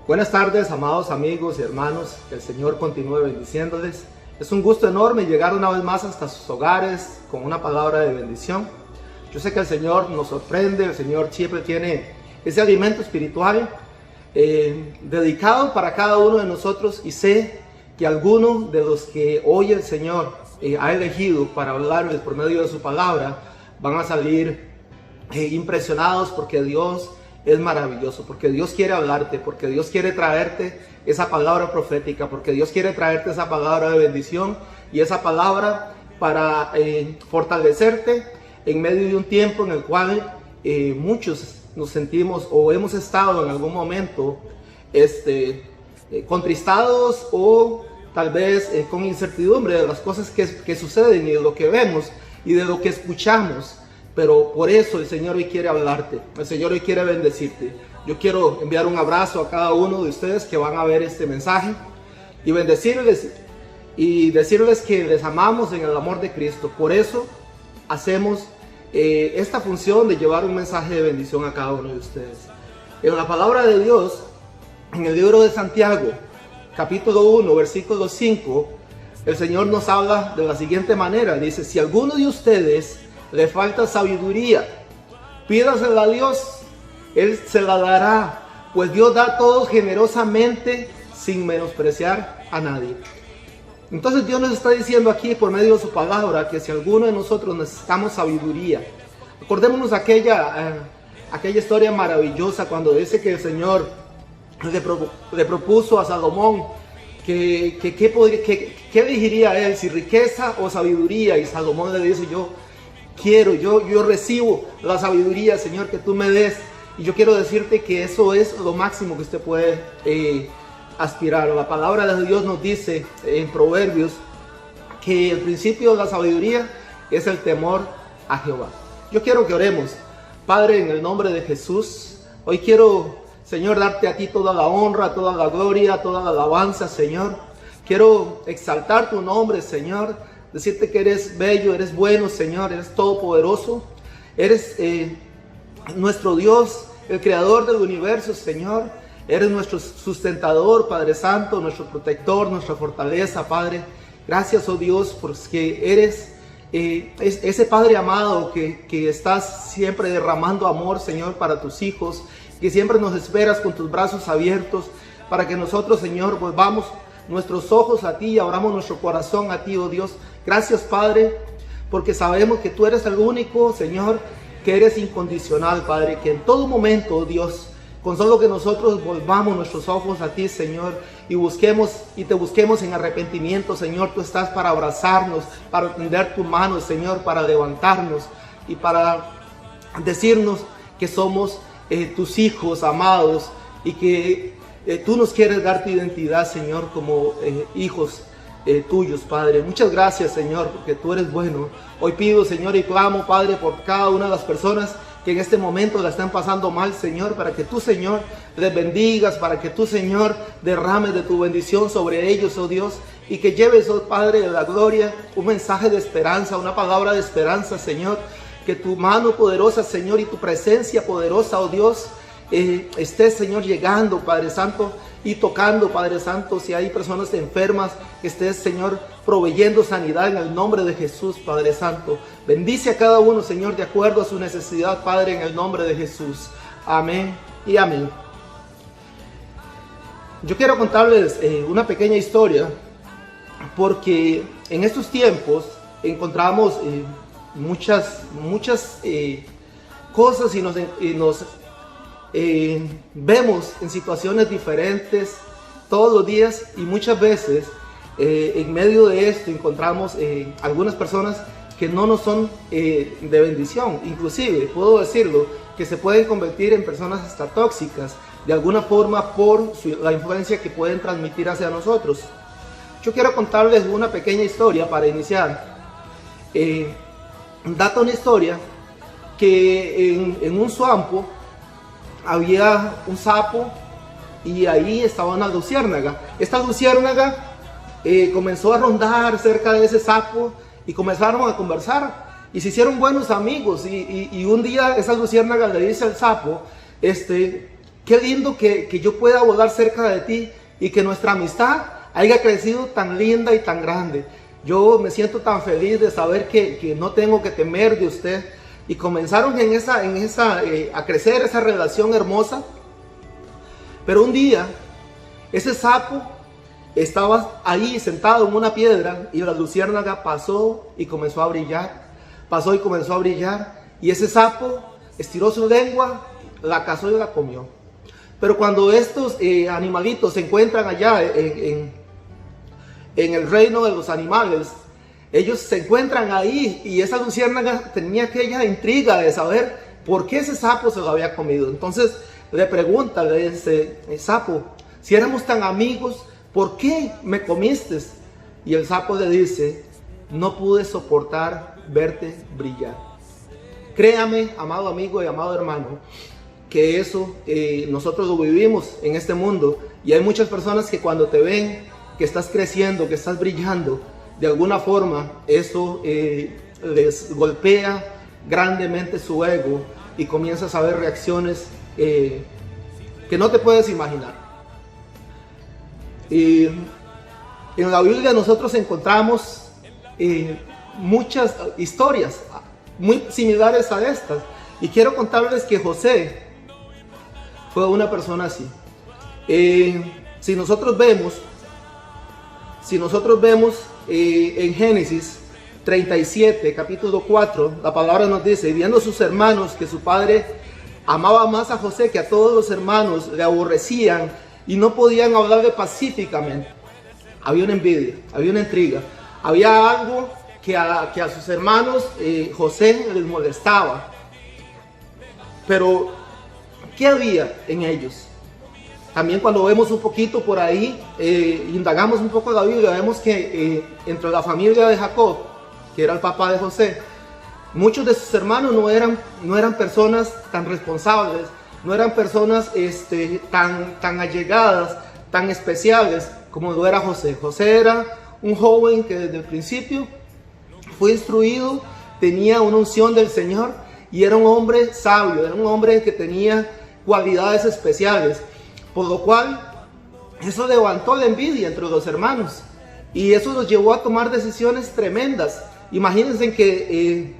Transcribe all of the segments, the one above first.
Buenas tardes, amados amigos y hermanos, que el Señor continúe bendiciéndoles. Es un gusto enorme llegar una vez más hasta sus hogares con una palabra de bendición. Yo sé que el Señor nos sorprende, el Señor siempre tiene ese alimento espiritual dedicado para cada uno de nosotros, y sé que algunos de los que hoy el Señor ha elegido para hablarles por medio de su palabra van a salir impresionados, porque Dios es maravilloso, porque Dios quiere hablarte, porque Dios quiere traerte esa palabra profética, porque Dios quiere traerte esa palabra de bendición y esa palabra para fortalecerte en medio de un tiempo en el cual muchos nos sentimos o hemos estado en algún momento contristados o tal vez con incertidumbre de las cosas que suceden y de lo que vemos y de lo que escuchamos. Pero por eso el Señor hoy quiere hablarte, el Señor hoy quiere bendecirte. Yo quiero enviar un abrazo a cada uno de ustedes que van a ver este mensaje y bendecirles y decirles que les amamos en el amor de Cristo. Por eso hacemos esta función de llevar un mensaje de bendición a cada uno de ustedes. En la palabra de Dios, en el libro de Santiago, capítulo 1, versículo 5, el Señor nos habla de la siguiente manera. Dice: si a alguno de ustedes le falta sabiduría, pídasela a Dios, Él se la dará, pues Dios da a todos generosamente sin menospreciar a nadie. Entonces Dios nos está diciendo aquí por medio de su palabra que si alguno de nosotros necesitamos sabiduría, acordémonos aquella historia maravillosa cuando dice que el Señor le propuso a Salomón que qué elegiría él, si riqueza o sabiduría, y Salomón le dice: yo recibo la sabiduría, Señor, que tú me des. Y yo quiero decirte que eso es lo máximo que usted puede aspirar. La palabra de Dios nos dice en Proverbios que el principio de la sabiduría es el temor a Jehová. Yo quiero que oremos. Padre, en el nombre de Jesús, hoy quiero, Señor, darte a ti toda la honra, toda la gloria, toda la alabanza, Señor. Quiero exaltar tu nombre, Señor. Decirte que eres bello, eres bueno, Señor, eres todopoderoso, eres nuestro Dios, el creador del universo, Señor. Eres nuestro sustentador, Padre Santo, nuestro protector, nuestra fortaleza, Padre. Gracias, oh Dios, porque eres ese Padre amado que estás siempre derramando amor, Señor, para tus hijos, que siempre nos esperas con tus brazos abiertos para que nosotros, Señor, volvamos nuestros ojos a ti y abramos nuestro corazón a ti, oh Dios. Gracias, Padre, porque sabemos que tú eres el único, Señor, que eres incondicional, Padre, que en todo momento, oh Dios, con solo que nosotros volvamos nuestros ojos a ti, Señor, y te busquemos en arrepentimiento, Señor, tú estás para abrazarnos, para tender tu mano, Señor, para levantarnos y para decirnos que somos tus hijos amados y que tú nos quieres dar tu identidad, Señor, como hijos tuyos, Padre. Muchas gracias, Señor, porque tú eres bueno. Hoy pido, Señor, y clamo, Padre, por cada una de las personas que en este momento la están pasando mal, Señor, para que tú, Señor, les bendigas, para que tú, Señor, derrames de tu bendición sobre ellos, oh Dios, y que lleves, oh Padre de la gloria, un mensaje de esperanza, una palabra de esperanza, Señor. Que tu mano poderosa, Señor, y tu presencia poderosa, oh Dios, estés, Señor, llegando, Padre Santo, y tocando, Padre Santo, si hay personas enfermas, que estés, Señor, proveyendo sanidad en el nombre de Jesús, Padre Santo. Bendice a cada uno, Señor, de acuerdo a su necesidad, Padre, en el nombre de Jesús. Amén y amén. Yo quiero contarles una pequeña historia, porque en estos tiempos encontramos muchas cosas y nos vemos en situaciones diferentes todos los días, y muchas veces en medio de esto encontramos algunas personas que no nos son de bendición. Inclusive puedo decirlo, que se pueden convertir en personas hasta tóxicas de alguna forma por la influencia que pueden transmitir hacia nosotros. Yo quiero contarles una pequeña historia para iniciar. Data una historia que en un campo había un sapo y ahí estaba una luciérnaga. Esta luciérnaga comenzó a rondar cerca de ese sapo y comenzaron a conversar y se hicieron buenos amigos. Y un día esa luciérnaga le dice al sapo, Qué lindo que yo pueda volar cerca de ti y que nuestra amistad haya crecido tan linda y tan grande. Yo me siento tan feliz de saber que no tengo que temer de usted. Y comenzaron a crecer esa relación hermosa. Pero un día, ese sapo estaba ahí sentado en una piedra y la luciérnaga pasó y comenzó a brillar. Pasó y comenzó a brillar. Y ese sapo estiró su lengua, la cazó y la comió. Pero cuando estos animalitos se encuentran allá en el reino de los animales, ellos se encuentran ahí y esa luciérnaga tenía aquella intriga de saber por qué ese sapo se lo había comido. Entonces le pregunta, le dice: sapo, si éramos tan amigos, ¿por qué me comiste? Y el sapo le dice: no pude soportar verte brillar. Créame, amado amigo y amado hermano, que eso nosotros lo vivimos en este mundo, y hay muchas personas que cuando te ven que estás creciendo, que estás brillando, de alguna forma eso les golpea grandemente su ego y comienzas a ver reacciones que no te puedes imaginar. Y en la Biblia nosotros encontramos muchas historias muy similares a estas, y quiero contarles que José fue una persona así. Si nosotros vemos en Génesis 37, capítulo 4, la palabra nos dice: y viendo sus hermanos que su padre amaba más a José que a todos los hermanos, le aborrecían y no podían hablarle pacíficamente. Había una envidia, había una intriga, había algo que a sus hermanos José les molestaba. Pero ¿qué había en ellos? También cuando vemos un poquito por ahí, indagamos un poco la Biblia, vemos que entre la familia de Jacob, que era el papá de José, muchos de sus hermanos no eran personas tan responsables, no eran personas tan allegadas, tan especiales como lo era José. José era un joven que desde el principio fue instruido, tenía una unción del Señor y era un hombre sabio, era un hombre que tenía cualidades especiales. Por lo cual, eso levantó la envidia entre los hermanos. Y eso los llevó a tomar decisiones tremendas. Imagínense que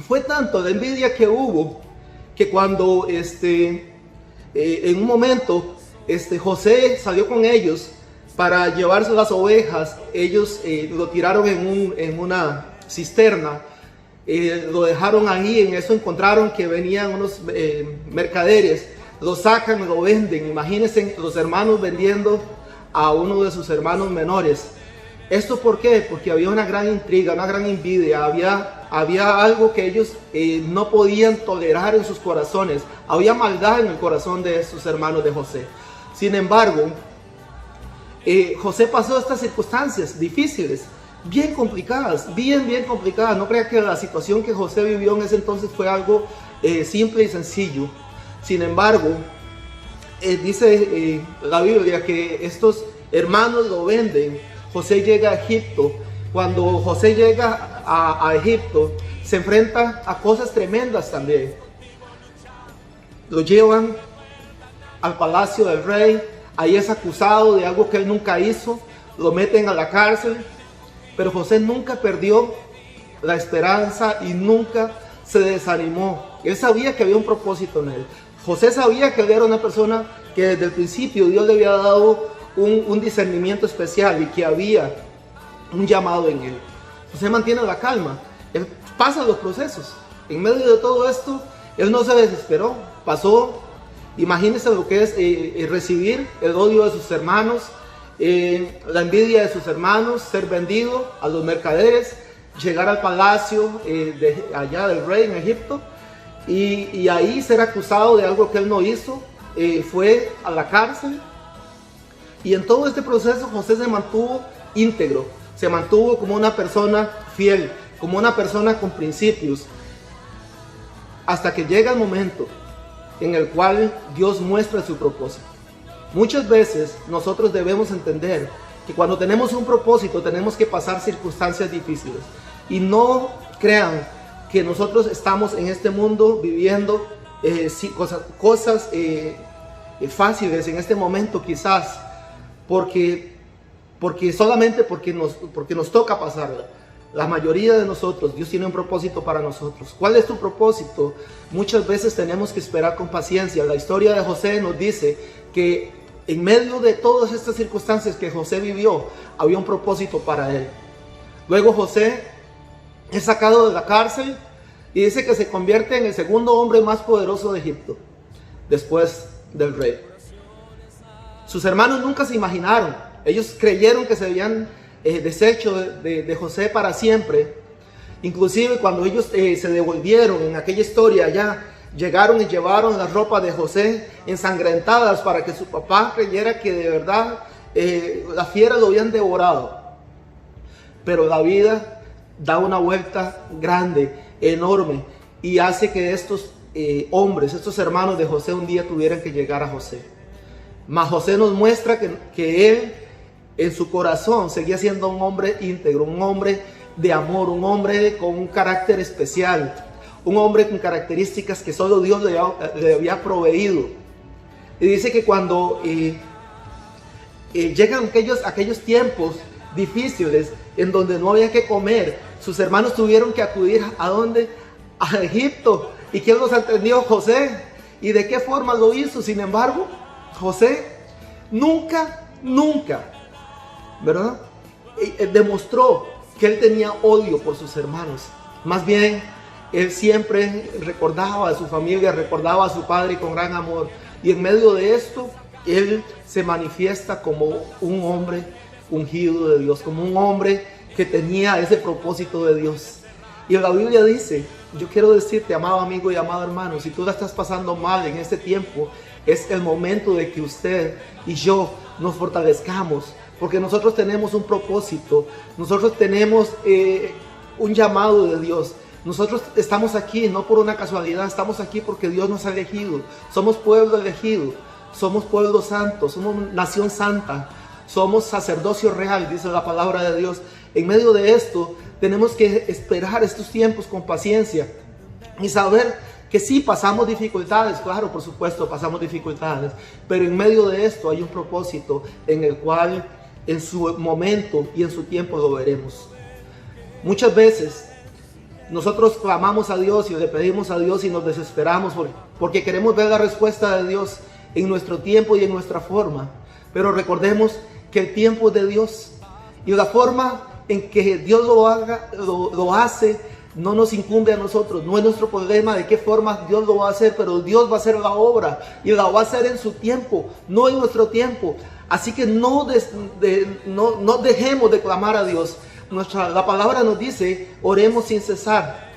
fue tanto la envidia que hubo, que cuando en un momento José salió con ellos para llevarse las ovejas, ellos lo tiraron en una cisterna. Lo dejaron ahí, en eso encontraron que venían unos mercaderes. Lo sacan y lo venden. Imagínense los hermanos vendiendo a uno de sus hermanos menores. ¿Esto por qué? Porque había una gran intriga, una gran envidia. Había algo que ellos no podían tolerar en sus corazones. Había maldad en el corazón de sus hermanos de José. Sin embargo, José pasó estas circunstancias difíciles, bien complicadas, bien complicadas. No crea que la situación que José vivió en ese entonces fue algo simple y sencillo. Sin embargo, dice la Biblia que estos hermanos lo venden. José llega a Egipto. Cuando José llega a Egipto, se enfrenta a cosas tremendas también. Lo llevan al palacio del rey. Ahí es acusado de algo que él nunca hizo. Lo meten a la cárcel. Pero José nunca perdió la esperanza y nunca se desanimó. Él sabía que había un propósito en él. José sabía que él era una persona que desde el principio Dios le había dado un discernimiento especial y que había un llamado en él. José mantiene la calma, él pasa los procesos. En medio de todo esto, él no se desesperó, pasó. Imagínense lo que es recibir el odio de sus hermanos, la envidia de sus hermanos, ser vendido a los mercaderes, llegar al palacio allá del rey en Egipto. Y ahí ser acusado de algo que él no hizo, fue a la cárcel. Y en todo este proceso José se mantuvo íntegro, se mantuvo como una persona fiel, como una persona con principios, hasta que llega el momento en el cual Dios muestra su propósito. Muchas veces nosotros debemos entender que cuando tenemos un propósito tenemos que pasar circunstancias difíciles. Y no crean que nosotros estamos en este mundo viviendo cosas fáciles en este momento quizás, solamente porque nos toca pasarla. La mayoría de nosotros, Dios tiene un propósito para nosotros. ¿Cuál es tu propósito? Muchas veces tenemos que esperar con paciencia. La historia de José nos dice que en medio de todas estas circunstancias que José vivió, había un propósito para él. Luego José es sacado de la cárcel y dice que se convierte en el segundo hombre más poderoso de Egipto, después del rey. Sus hermanos nunca se imaginaron. Ellos creyeron que se habían deshecho de José para siempre. Inclusive cuando ellos se devolvieron en aquella historia, ya llegaron y llevaron las ropas de José ensangrentadas para que su papá creyera que de verdad las fieras lo habían devorado. Pero la vida da una vuelta grande, enorme, y hace que estos hombres, estos hermanos de José, un día tuvieran que llegar a José. Mas José nos muestra que él en su corazón seguía siendo un hombre íntegro, un hombre de amor, un hombre con un carácter especial, un hombre con características que solo Dios le había proveído. Y dice que cuando llegan aquellos tiempos difíciles en donde no había que comer, sus hermanos tuvieron que acudir ¿a dónde? A Egipto. ¿Y quién los atendió? José. ¿Y de qué forma lo hizo? Sin embargo, José nunca, ¿verdad? Demostró que él tenía odio por sus hermanos. Más bien, él siempre recordaba a su familia, recordaba a su padre con gran amor. Y en medio de esto, él se manifiesta como un hombre ungido de Dios, como un hombre que tenía ese propósito de Dios. Y la Biblia dice, yo quiero decirte, amado amigo y amado hermano, si tú la estás pasando mal en este tiempo, es el momento de que usted y yo nos fortalezcamos, porque nosotros tenemos un propósito, nosotros tenemos un llamado de Dios. Nosotros estamos aquí no por una casualidad, estamos aquí porque Dios nos ha elegido. Somos pueblo elegido, somos pueblo santo, somos nación santa, somos sacerdocio real, dice la palabra de Dios. En medio de esto tenemos que esperar estos tiempos con paciencia y saber que sí pasamos dificultades, claro, por supuesto pasamos dificultades, pero en medio de esto hay un propósito en el cual en su momento y en su tiempo lo veremos. Muchas veces nosotros clamamos a Dios y le pedimos a Dios y nos desesperamos porque queremos ver la respuesta de Dios en nuestro tiempo y en nuestra forma. Pero recordemos que el tiempo es de Dios y la forma en que Dios lo hace no nos incumbe a nosotros. No es nuestro problema de qué forma Dios lo va a hacer, pero Dios va a hacer la obra y la va a hacer en su tiempo, no en nuestro tiempo. Así que no dejemos de clamar a Dios. La palabra nos dice, oremos sin cesar.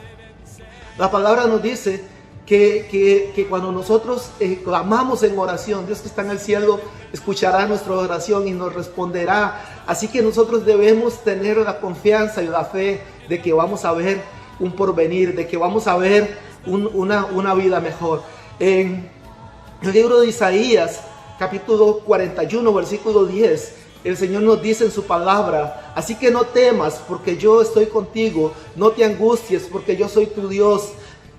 La palabra nos dice que cuando nosotros clamamos en oración, Dios que está en el cielo escuchará nuestra oración y nos responderá. Así que nosotros debemos tener la confianza y la fe de que vamos a ver un porvenir, de que vamos a ver una vida mejor. En el libro de Isaías, capítulo 41, versículo 10, el Señor nos dice en su palabra, así que no temas porque yo estoy contigo, no te angusties porque yo soy tu Dios,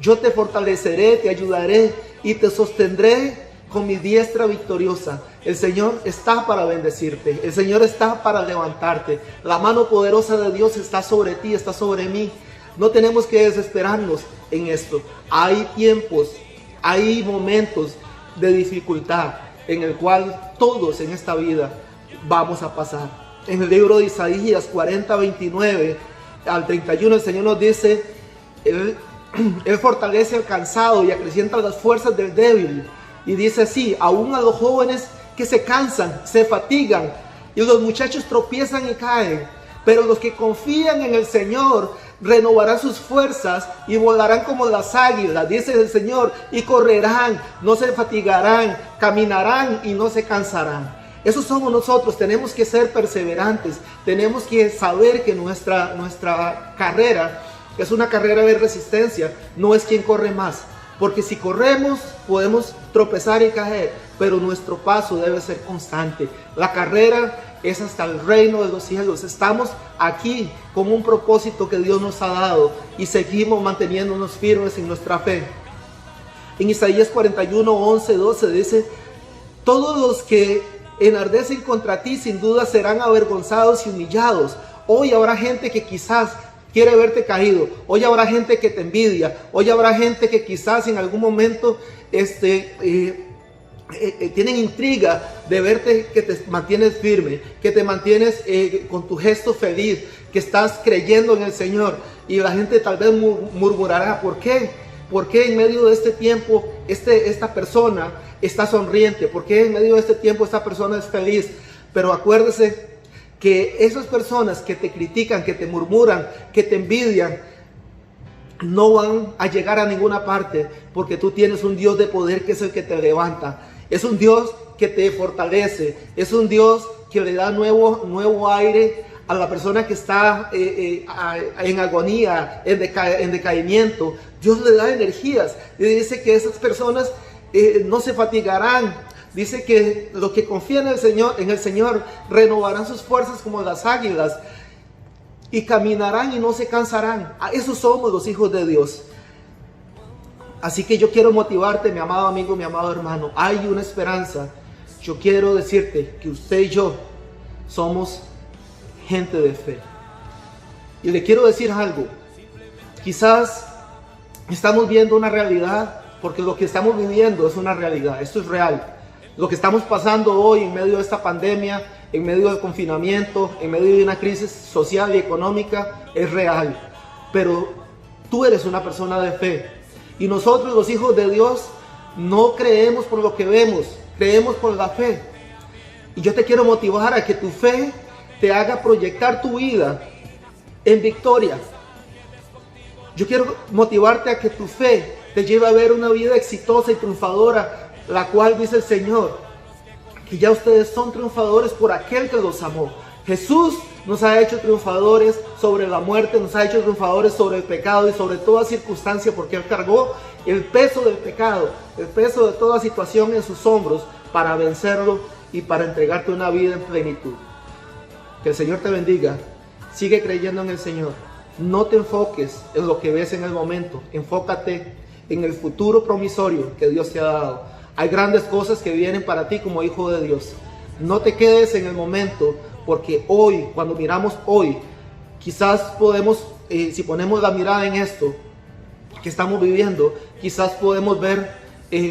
yo te fortaleceré, te ayudaré y te sostendré con mi diestra victoriosa. El Señor está para bendecirte, el Señor está para levantarte, la mano poderosa de Dios está sobre ti, está sobre mí. No tenemos que desesperarnos en esto. Hay tiempos, hay momentos de dificultad en el cual todos en esta vida vamos a pasar. En el libro de Isaías 40, 29 al 31, el Señor nos dice, Él fortalece al cansado y acrecienta las fuerzas del débil. Y dice así, aún a los jóvenes que se cansan, se fatigan, y los muchachos tropiezan y caen. Pero los que confían en el Señor renovarán sus fuerzas y volarán como las águilas, dice el Señor, y correrán, no se fatigarán, caminarán y no se cansarán. Esos somos nosotros. Tenemos que ser perseverantes, tenemos que saber que nuestra carrera es una carrera de resistencia, no es quien corre más, porque si corremos podemos tropezar y caer, pero nuestro paso debe ser constante. La carrera es hasta el reino de los cielos. Estamos aquí con un propósito que Dios nos ha dado y seguimos manteniéndonos firmes en nuestra fe. En Isaías 41, 11, 12 dice, Todos los que enardecen contra ti sin duda serán avergonzados y humillados. Hoy habrá gente que quizás quiere verte caído. Hoy habrá gente que te envidia. Hoy habrá gente que quizás en algún momento tienen intriga de verte, que te mantienes firme, que te mantienes con tu gesto feliz, que estás creyendo en el Señor. Y la gente tal vez murmurará, ¿por qué? ¿Por qué en medio de este tiempo esta persona está sonriente? ¿Por qué en medio de este tiempo esta persona es feliz? Pero acuérdese que esas personas que te critican, que te murmuran, que te envidian, no van a llegar a ninguna parte, porque tú tienes un Dios de poder que es el que te levanta. Es un Dios que te fortalece. Es un Dios que le da nuevo aire a la persona que está en agonía, en decaimiento. Dios le da energías. Y dice que esas personas no se fatigarán. Dice que los que confían en el Señor renovarán sus fuerzas como las águilas y caminarán y no se cansarán. A esos somos los hijos de Dios. Así que yo quiero motivarte, mi amado amigo, mi amado hermano. Hay una esperanza. Yo quiero decirte que usted y yo somos gente de fe. Y le quiero decir algo. Quizás estamos viendo una realidad, porque lo que estamos viviendo es una realidad. Esto es real. Lo que estamos pasando hoy en medio de esta pandemia, en medio del confinamiento, en medio de una crisis social y económica, es real. Pero tú eres una persona de fe. Y nosotros, los hijos de Dios, no creemos por lo que vemos, creemos por la fe. Y yo te quiero motivar a que tu fe te haga proyectar tu vida en victoria. Yo quiero motivarte a que tu fe te lleve a ver una vida exitosa y triunfadora, la cual dice el Señor, que ya ustedes son triunfadores por aquel que los amó. Jesús nos ha hecho triunfadores sobre la muerte, nos ha hecho triunfadores sobre el pecado y sobre toda circunstancia, porque Él cargó el peso del pecado, el peso de toda situación en sus hombros para vencerlo y para entregarte una vida en plenitud. Que el Señor te bendiga. Sigue creyendo en el Señor. No te enfoques en lo que ves en el momento. Enfócate en el futuro promisorio que Dios te ha dado. Hay grandes cosas que vienen para ti como hijo de Dios. No te quedes en el momento, porque hoy, cuando miramos hoy, quizás podemos, si ponemos la mirada en esto que estamos viviendo, quizás podemos ver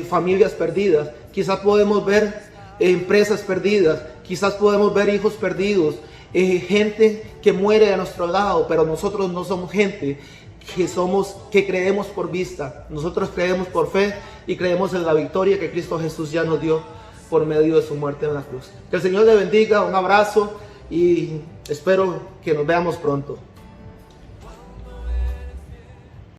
familias perdidas, quizás podemos ver empresas perdidas, quizás podemos ver hijos perdidos, gente que muere a nuestro lado, pero nosotros no somos gente que creemos por vista. Nosotros creemos por fe y creemos en la victoria que Cristo Jesús ya nos dio por medio de su muerte en la cruz. Que el Señor le bendiga, un abrazo y espero que nos veamos pronto.